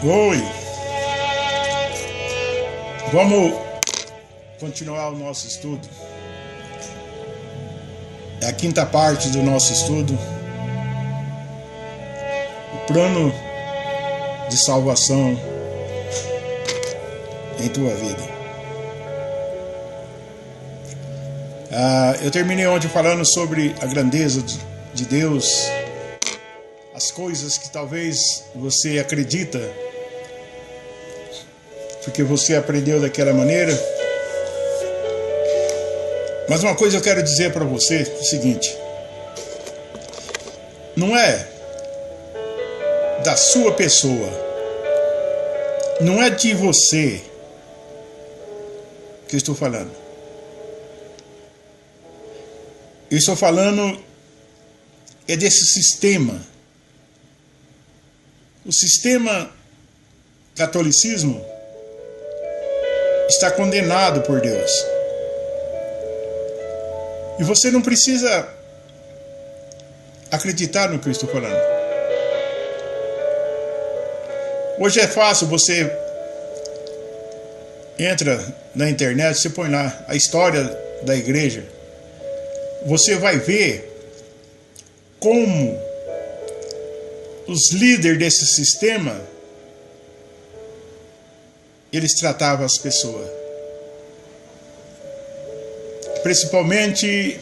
Oi! Vamos continuar o nosso estudo. É a quinta parte do nosso estudo. O plano de salvação em tua vida. Eu terminei ontem falando sobre a grandeza de Deus, as coisas que talvez você acredita porque você aprendeu daquela maneira. Mas uma coisa eu quero dizer para você é o seguinte: não é da sua pessoa, não é de você que eu estou falando. Eu estou falando é desse sistema. O sistema catolicismo está condenado por Deus. E você não precisa acreditar no que eu estou falando. Hoje é fácil, você entra na internet, você põe lá a história da igreja. Você vai ver como os líderes desse sistema, eles tratavam as pessoas. Principalmente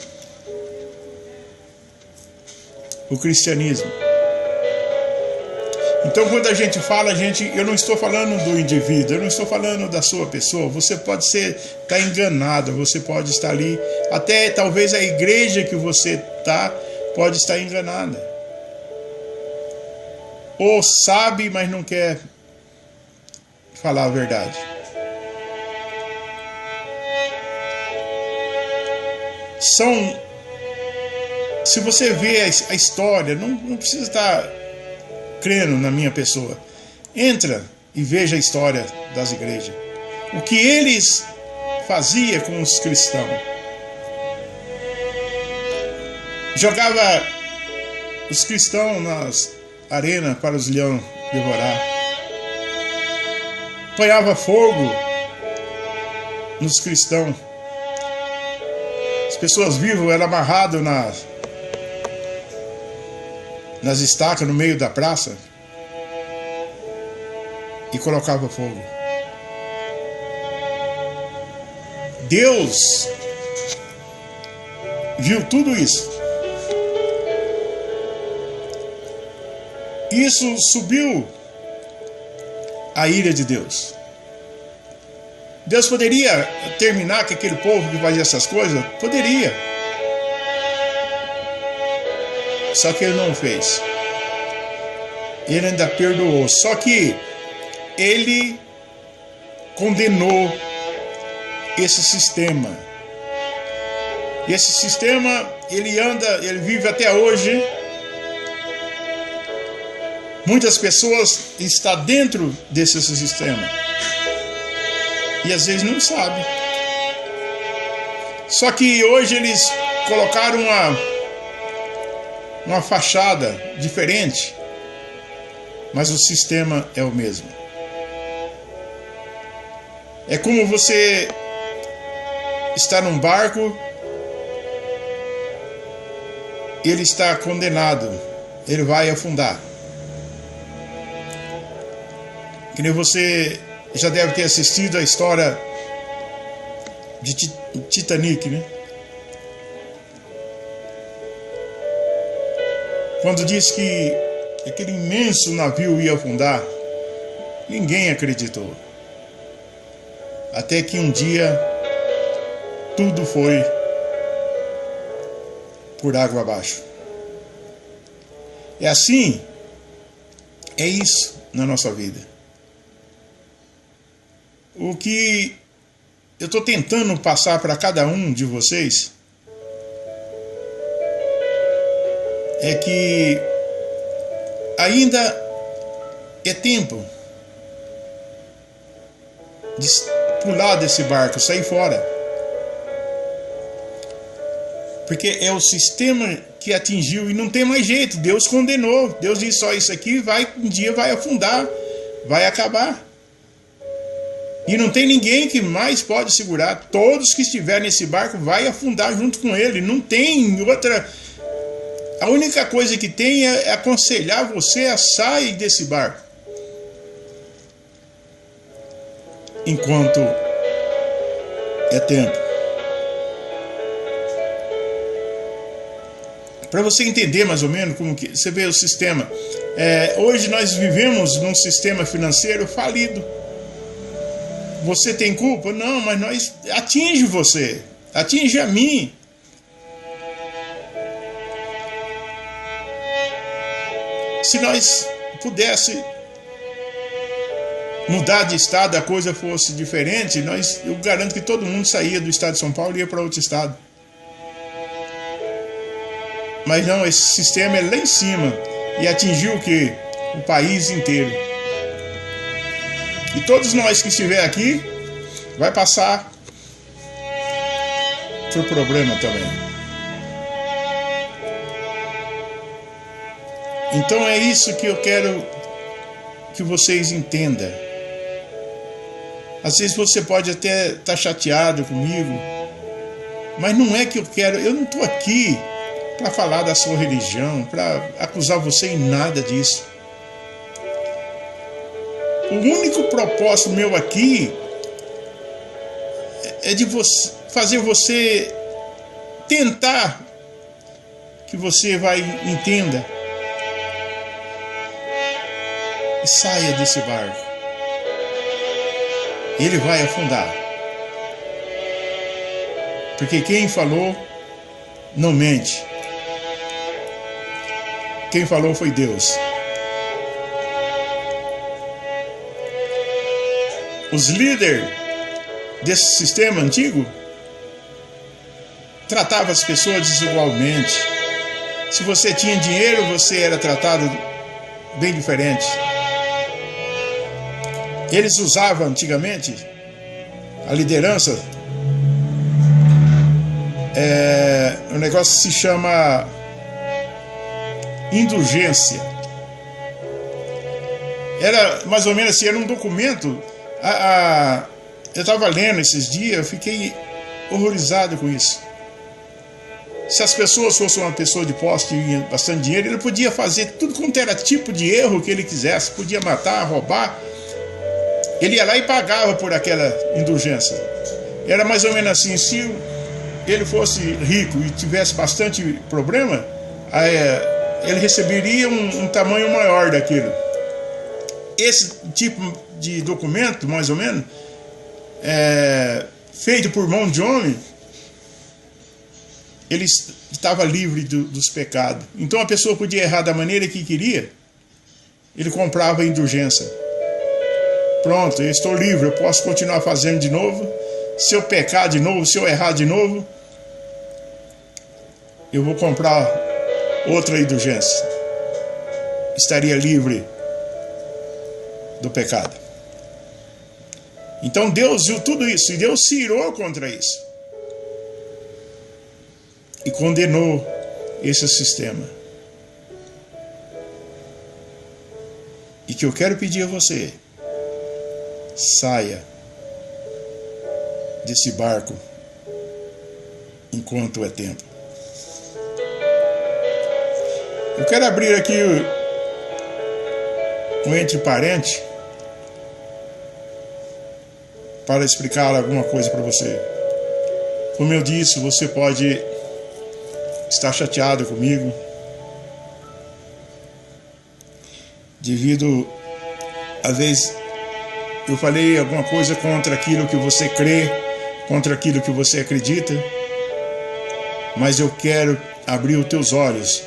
o cristianismo. Então, quando a gente fala, eu não estou falando do indivíduo, eu não estou falando da sua pessoa. Você pode estar enganado, você pode estar ali, até talvez a igreja que você está pode estar enganada. Ou sabe, mas não quer falar a verdade. Se você vê a história, não precisa estar crendo na minha pessoa. Entra e veja a história das igrejas. O que eles faziam com os cristãos. Jogava os cristãos nas arenas para os leões devorar. Apanhava fogo nos cristãos. As pessoas vivas eram amarradas nas estacas no meio da praça e colocava fogo. Deus viu tudo isso. Isso subiu a ira de Deus. Deus poderia terminar com aquele povo que fazia essas coisas? Poderia. Só que ele não fez. Ele ainda perdoou. Só que ele condenou esse sistema. E esse sistema, ele vive até hoje. Muitas pessoas estão dentro desse sistema. E às vezes não sabem. Só que hoje eles colocaram uma fachada diferente, mas o sistema é o mesmo. É como você está num barco, ele está condenado, ele vai afundar. Que nem você já deve ter assistido a história de Titanic, né? Quando diz que aquele imenso navio ia afundar, ninguém acreditou. Até que um dia tudo foi por água abaixo. É assim, é isso na nossa vida. O que eu estou tentando passar para cada um de vocês é que ainda é tempo de pular desse barco, sair fora. Porque é o sistema que atingiu e não tem mais jeito. Deus condenou. Deus disse: só isso aqui um dia vai afundar. vai acabar. E não tem ninguém que mais pode segurar. Todos que estiverem nesse barco vai afundar junto com ele. Não tem outra. A única coisa que tem é aconselhar você a sair desse barco. Enquanto é tempo. Para você entender mais ou menos como que você vê o sistema. Hoje nós vivemos num sistema financeiro falido. Você tem culpa? Não, mas nós atinge você, atinge a mim. Se nós pudesse mudar de estado, a coisa fosse diferente, eu garanto que todo mundo saía do estado de São Paulo e ia para outro estado. Mas não, esse sistema é lá em cima e atingiu o quê? O país inteiro. E todos nós que estiver aqui vai passar por problema também. Então é isso que eu quero que vocês entendam. Às vezes você pode até estar chateado comigo, mas não é que eu não estou aqui para falar da sua religião, para acusar você em nada disso. O único propósito meu aqui é de fazer você tentar que você entenda e saia desse barco. Ele vai afundar. Porque quem falou não mente. Quem falou foi Deus. Os líderes desse sistema antigo tratavam as pessoas desigualmente. Se você tinha dinheiro, você era tratado bem diferente. Eles usavam antigamente a liderança. O negócio se chama indulgência. Era mais ou menos assim, era um documento. Eu estava lendo esses dias, eu fiquei horrorizado com isso. Se as pessoas fossem uma pessoa de posse que tinha bastante dinheiro, ele podia fazer tudo quanto era tipo de erro que ele quisesse, podia matar, roubar. Ele ia lá e pagava por aquela indulgência. Era mais ou menos assim, se ele fosse rico e tivesse bastante problema, ele receberia um tamanho maior daquilo. Esse tipo de documento, mais ou menos, feito por mão de homem, ele estava livre dos pecados. Então a pessoa podia errar da maneira que queria, ele comprava a indulgência. Pronto, eu estou livre, eu posso continuar fazendo de novo. Se eu pecar de novo, se eu errar de novo, eu vou comprar outra indulgência. Estaria livre do pecado. Então Deus viu tudo isso e Deus se irou contra isso e condenou esse sistema. E que eu quero pedir a você: saia desse barco enquanto é tempo. Eu quero abrir aqui um entre parênteses para explicar alguma coisa para você. Como eu disse, você pode estar chateado comigo devido, às vezes, eu falei alguma coisa contra aquilo que você crê, contra aquilo que você acredita, mas eu quero abrir os teus olhos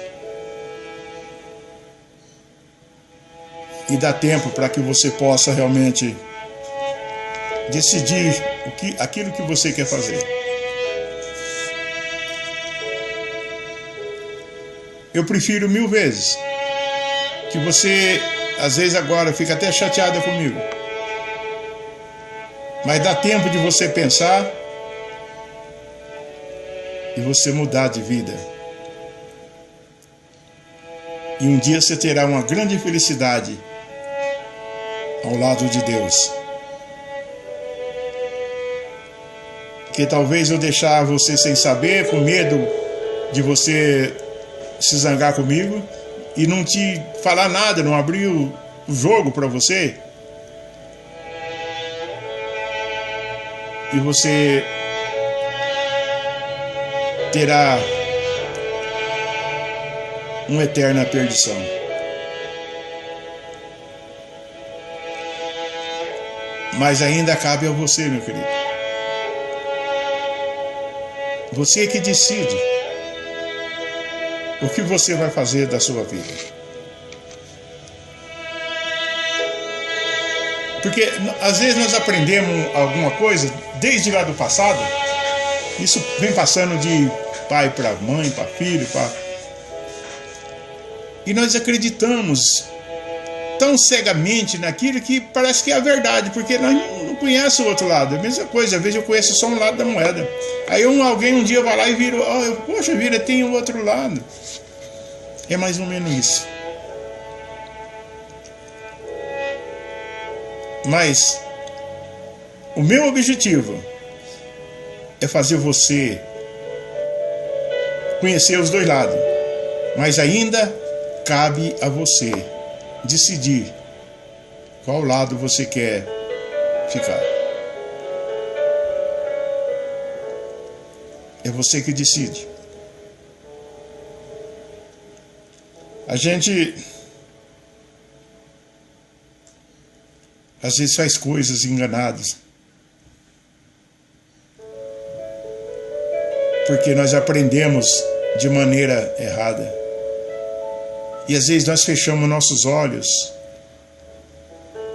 e dar tempo para que você possa realmente decidir aquilo que você quer fazer. Eu prefiro 1000 vezes que você, às vezes agora, fica até chateada comigo, mas dá tempo de você pensar e você mudar de vida. E um dia você terá uma grande felicidade ao lado de Deus. Que talvez eu deixar você sem saber, com medo de você se zangar comigo e não te falar nada, não abrir o jogo para você. E você terá uma eterna perdição. Mas ainda cabe a você, meu querido. Você que decide o que você vai fazer da sua vida. Porque às vezes nós aprendemos alguma coisa desde lá do passado. Isso vem passando de pai para mãe, para filho, e nós acreditamos tão cegamente naquilo que parece que é a verdade, porque nós não conhecemos o outro lado. É a mesma coisa, às vezes eu conheço só um lado da moeda. Aí alguém um dia vai lá e vira, poxa vida, tem o outro lado. É mais ou menos isso. Mas o meu objetivo é fazer você conhecer os dois lados. Mas ainda cabe a você decidir qual lado você quer ficar. É você que decide. A gente às vezes faz coisas enganadas, porque nós aprendemos de maneira errada. E às vezes nós fechamos nossos olhos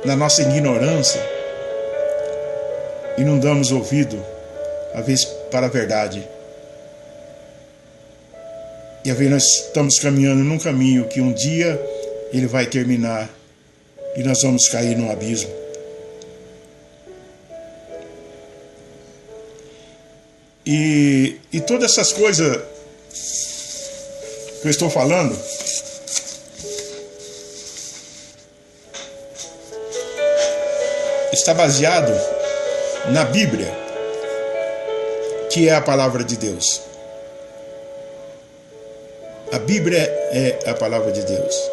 na nossa ignorância e não damos ouvido, às vezes, para a verdade. E às vezes nós estamos caminhando num caminho que um dia ele vai terminar e nós vamos cair num abismo. E todas essas coisas que eu estou falando está baseado na Bíblia, que é a palavra de Deus. A Bíblia é a palavra de Deus.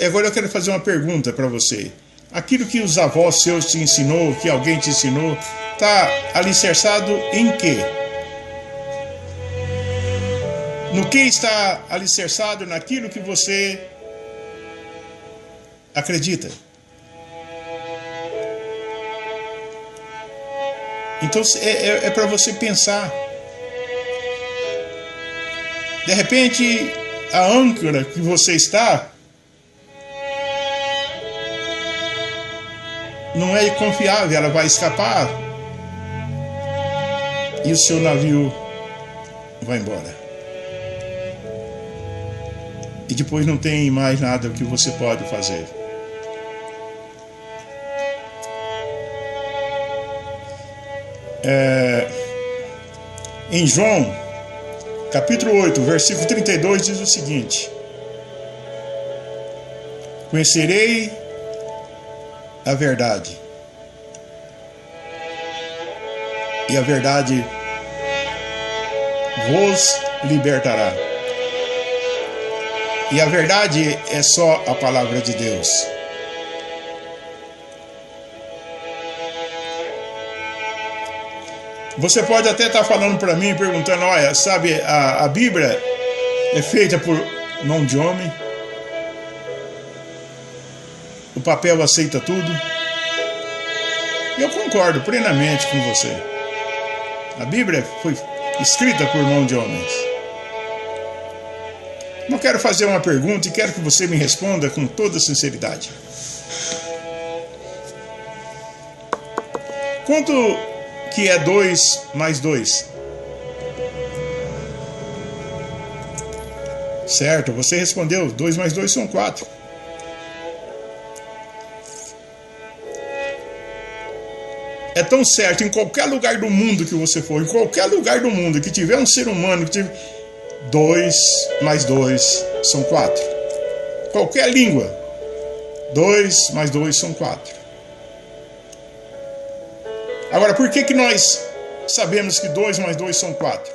Agora eu quero fazer uma pergunta para você. Aquilo que os avós seus te ensinou, que alguém te ensinou, está alicerçado em quê? No que está alicerçado? Naquilo que você acredita. Então é para você pensar. De repente, a âncora que você está não é confiável, ela vai escapar e o seu navio vai embora. E depois não tem mais nada que você pode fazer. Em João, capítulo 8, versículo 32, diz o seguinte: conhecerei a verdade, e a verdade vos libertará. E a verdade é só a palavra de Deus. Você pode até estar falando para mim, perguntando, olha, sabe, a Bíblia é feita por mão de homem, o papel aceita tudo. Eu concordo plenamente com você. A Bíblia foi escrita por mão de homens. Eu quero fazer uma pergunta e quero que você me responda com toda sinceridade. Quanto que é 2 mais 2? Certo, você respondeu, 2 mais 2 são 4. É tão certo, em qualquer lugar do mundo que você for, em qualquer lugar do mundo que tiver um ser humano, 2 mais 2 são 4. Qualquer língua, 2 mais 2 são 4. Agora, por que nós sabemos que 2 mais 2 são 4?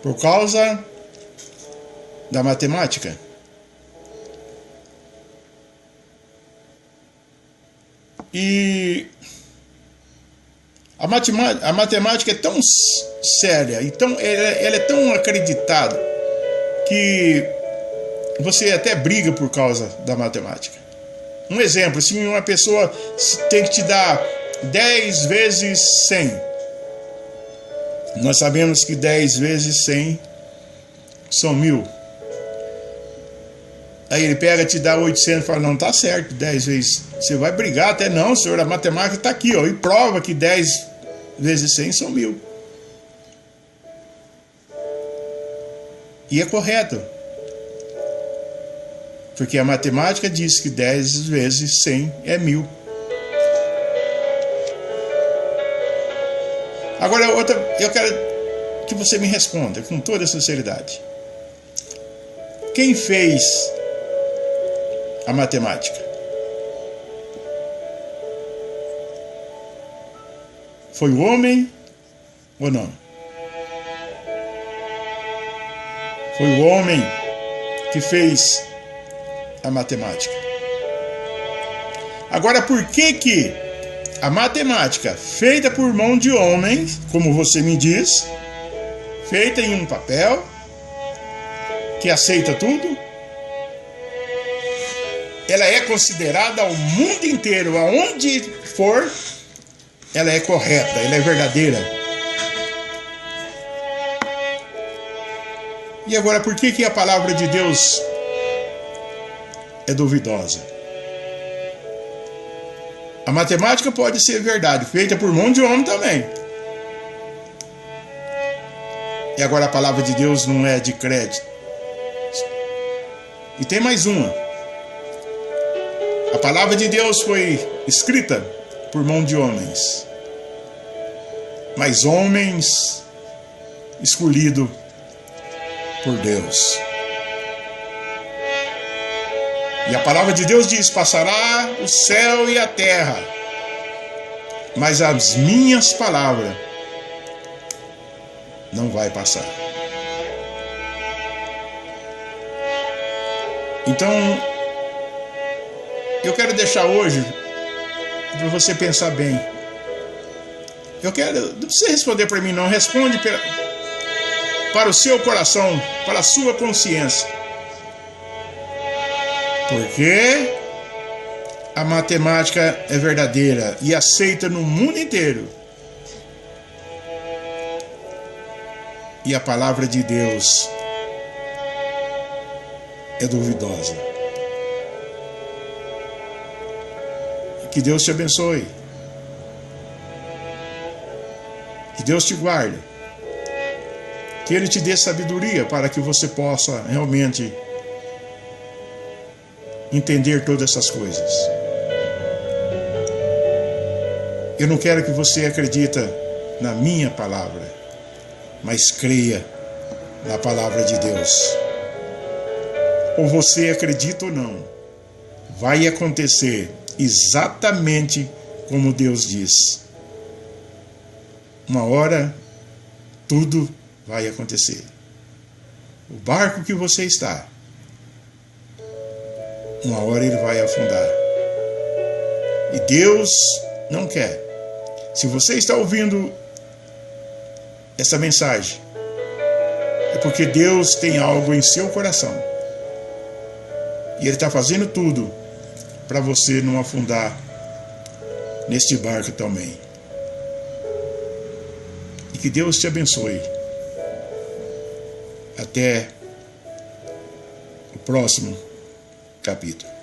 Por causa da matemática. E a matemática é tão séria, então ela é tão acreditada que você até briga por causa da matemática. Um exemplo, se uma pessoa tem que te dar 10 vezes 100, nós sabemos que 10 vezes 100 são 1000. Aí ele pega, te dá 800 e fala, não, tá certo, 10 vezes. Você vai brigar até, não, senhor, a matemática está aqui, ó, e prova que 10 vezes 100 são 1000. E é correto. Porque a matemática diz que 10 vezes 100 é 1000. Agora, eu quero que você me responda com toda sinceridade. Quem fez a matemática? Foi o homem ou não? Foi o homem que fez a matemática. Agora, por que a matemática feita por mão de homens, como você me diz, feita em um papel, que aceita tudo, ela é considerada ao mundo inteiro, aonde for, ela é correta, ela é verdadeira? E agora, por que a palavra de Deus é duvidosa? A matemática pode ser verdade, feita por mão de homem também. E agora a palavra de Deus não é de crédito. E tem mais uma. A palavra de Deus foi escrita por mão de homens, mas homens escolhidos por Deus. E a palavra de Deus diz: passará o céu e a terra, mas as minhas palavras não vai passar. Então, eu quero deixar hoje para você pensar bem. Não precisa responder para mim, não. Responde para o seu coração, para a sua consciência. Porque a matemática é verdadeira e aceita no mundo inteiro. E a palavra de Deus é duvidosa. Que Deus te abençoe. Que Deus te guarde. Que Ele te dê sabedoria para que você possa realmente entender todas essas coisas. Eu não quero que você acredite na minha palavra, mas creia na palavra de Deus. Ou você acredita ou não, vai acontecer exatamente como Deus diz. Uma hora tudo vai acontecer. O barco que você está, uma hora ele vai afundar. E Deus não quer. Se você está ouvindo essa mensagem, é porque Deus tem algo em seu coração. E Ele está fazendo tudo para você não afundar neste barco também. E que Deus te abençoe. Até o próximo capítulo.